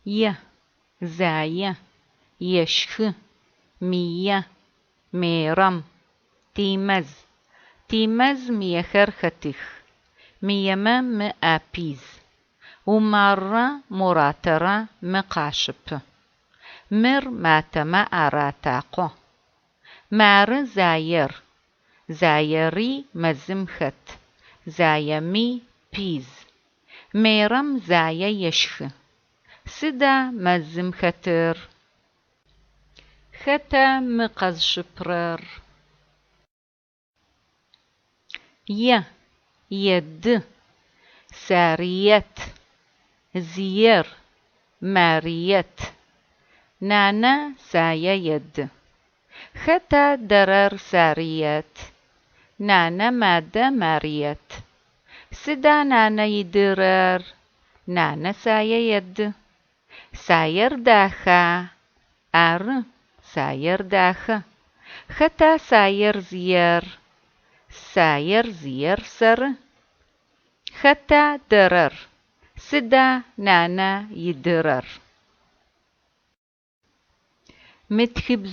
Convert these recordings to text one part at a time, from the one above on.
ي زاي يشخ مية ميرم تيمز ميخر ختخ ميما مأبيز ومرة مراترة مقاشب مر ماتما أراتاقو مار زايري مزمخت زايمي بيز ميرم زايا يشخ سدا مزمختر ختا مقز شبرر يد ساريت زير ماريت نانا سايا يد ختا درر ساريت نانا مادة ماريت سدا نانا يدرر نانا سايا يد ساير داخا ساير داخا ختا ساير زير سر ختا درر سدا نانا يدرر متخب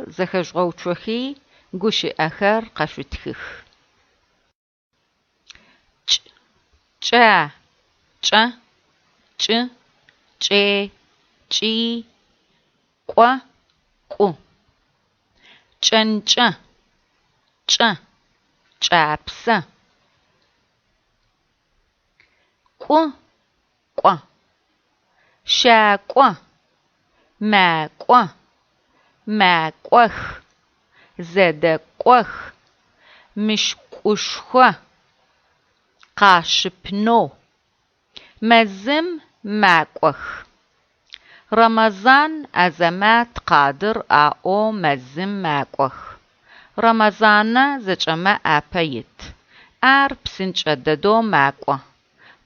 زخش غوچوخي گوش اخر قشتخخ چي قو چنچ چابسا قو شاقو ماقوخ زدقوخ مشقوشخو قاشبنو مزم ماقوخ رمضان أزمات قادر أو مزم ماقوخ رمضان زجمع أبيت بسنج أددو ماقوه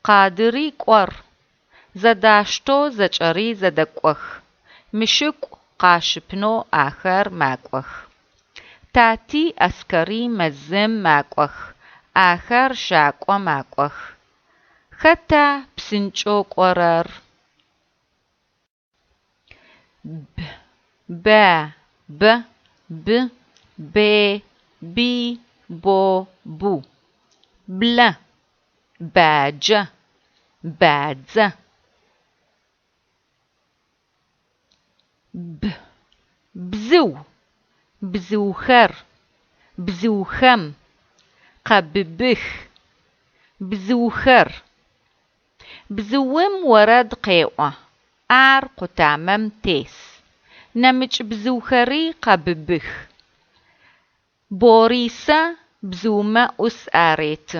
قادري قور زداشتو زجري زدقوخ مشق قاشبنو آخر ماقوخ تاتي أسكري مزم ماقوخ آخر شاقو ماقوخ ختا بسنجو قرر ب بي بو بلا باجة بادزة بزوخر بزوخم قببخ بزوخر بزوم ورد قيوة قتامم تيس نمج بزوخري قببخ بوريسا بزوما أريت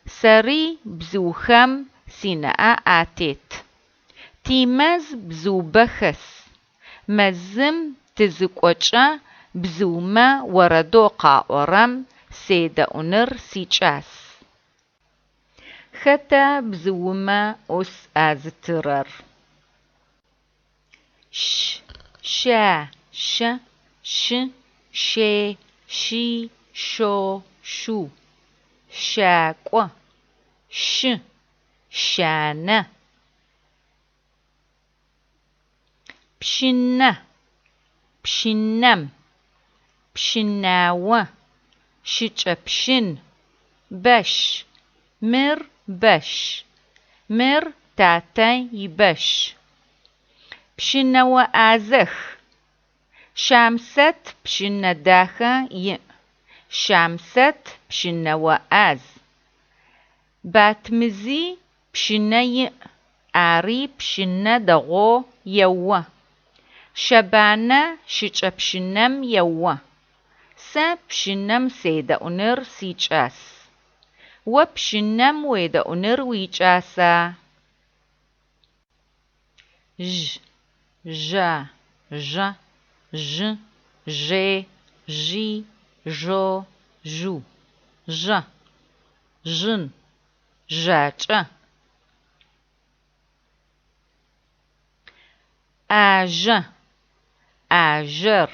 سري بزوخم سيناء آتيت تيمز بزوبخس مزم تزقوچا بزوما وردو قاورم سيدا أنر سيچاس ختا بزوما أزترر شا شي شو شو شاقو شانة بشنم بشناوة شچبشن بش مر تاتي يبش بشناوة آزخ شامست بشنة داخا شامست بشناوة آز باتمزي بشنة آري بشنة دغو يوا شبانة شچبشنم يوا بشنم سيدا أنر سيچاس وبشنم ويدا أنر ويچاسا جا جي جو جن جاچا آجر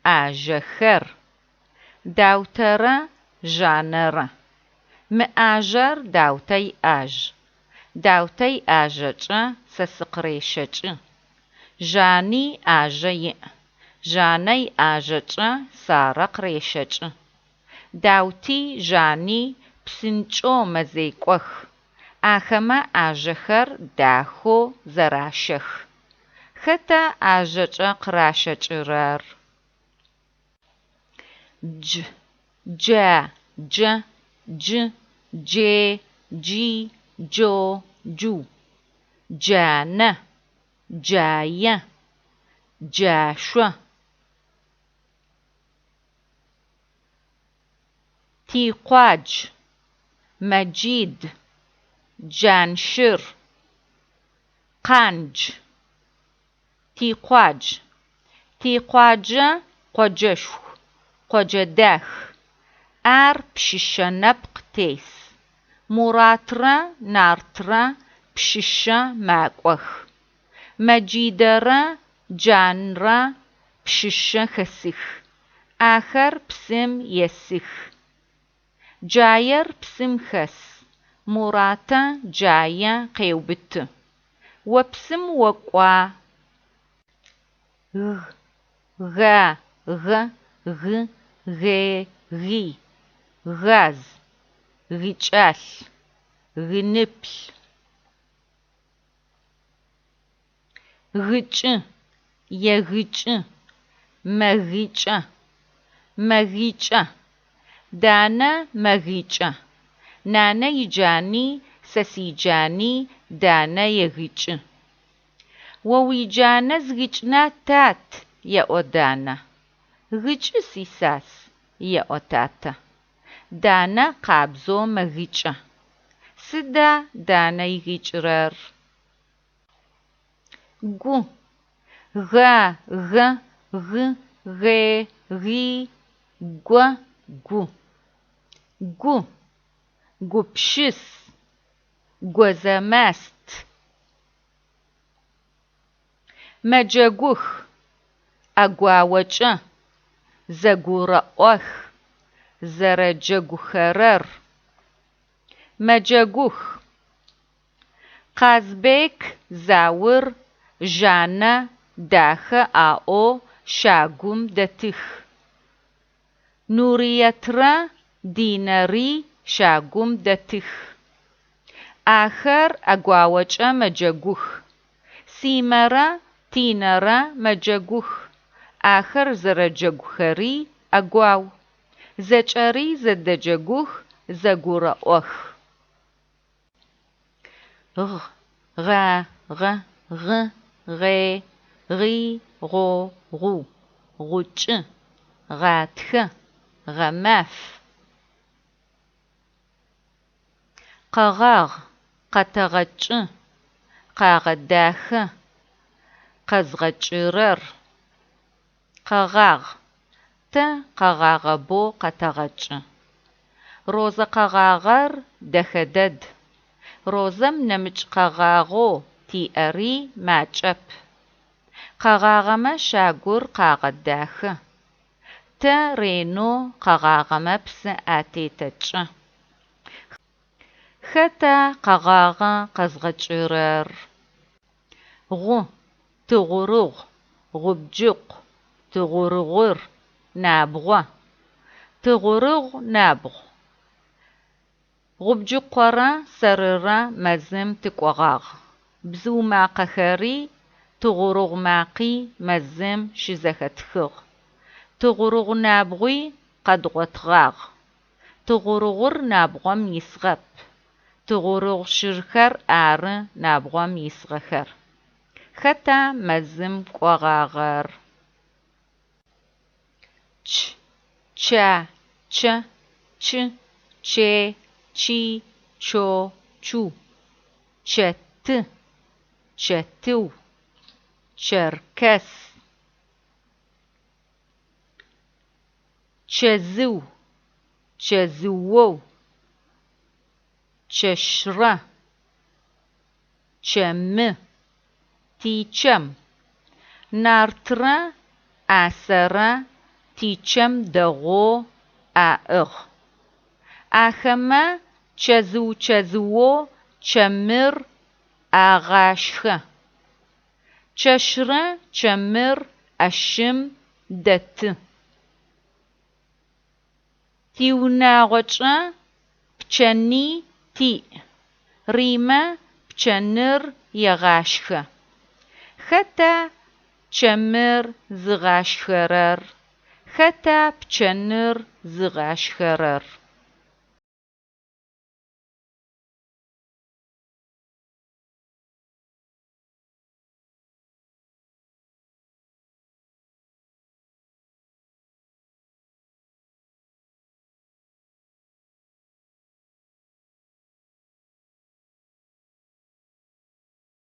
آجخر داوترة جانرة مآجر داوتي آج Dautei ajeç'e se sıkhreşeç'ı. Jani aje. Janei ajeç'e Sara khreşeç'ı. Dauti Jani psınç'o mezêk'ox. Axeme ajexer daxo zeraşex. Xeta ajeç'e khraşeç'ırer? C, C, ci, co, cu. Cane, caye, caşo. Tiqac, Mecid, Canşir. Qanc, Tiqac. Tiqace qoceşu, qocedex. Ar pşişenepq tês. Muratre, nartre pşişe mak'ox. Mecidere, canre pşişe xesix. Axer psım yesix. Cayer psım xes. Murate caye khêubıtı. Vopsım vok'ua. G, gi, gaz, giç'al, gınıpl. Gıç'ı, yegıç'ı, meğıç'e, meğıç'e. Dane meğıç'e. Nane yicani, sesicani, dane yegıç'ı. Vovicane zgıç'na tat, yeodane. Gıç'ı sisas, yeotata. Dane qabzo meğıç'e. Sıda dane yigıç'rer? Gu, ga, gi, gu, gu. Gu, gupşis, gozemest. Mecegux, aguaoç'e, zegure'ox, zereceguxerer. Mecegux. Khazbek, Zaur, Jane, daxe a'o şagum detıx. Nuriyetre, Dineri şagum detıx. Axer aguaoç'e mecegux. Simere, Tinere mecegux. Axer zereceguxeri aguau. Zeç'eri zedecegux, zegure'ox. Ghe, ghe, ri, ro, ru. Ğuç'ı, ğatxe, ğemef. Khağağ, khateğeç'ı, khağedaxe, khezğeç'ırer. Khağağ. Te khağağebo khateğeç'ı. Roze khağağer dexeded. Rozem nemıç' khağağo ti'eri maç'ep. Khağağeme şagur khağedaxe. Te rêno khağağeme psı atêteç'ı. Xeta khağağe khezğeç'ırer? Ğu, tığurığ, ğubcık, tığurığır, nabğo. Tığurığ, nabğo. Ğubcıkъore serıre mezım tık'oğağ. Bzıu makhexeri tığurığ makhi mezım şızexetxığ. Tığurığ nabğui khedğotığağ. Tığurığır nabğom yisğep. Tığurığ şırxer arı nabğom yisğexer. Xeta mezım k'oğağer? Ç, ça, çı, çı, çe, çi, ço, çu. Çetı, çetıu. Çerkes. Çezıu, çezıou. Çeşre. Çemı. Tiçem. Nartre, asere, tiçem değo, a'ığ. Axeme çezıu, чэмыр агъашхэ. Чэщрэ чэмыр ӏэщым дэты. Тиунагъокӏэ пчъэни тиӏ. Римэ пчъэныр егъашхэ. Хэта чэмыр зыгъашхэрэр? Хэта пчъэныр зыгъашхэрэр?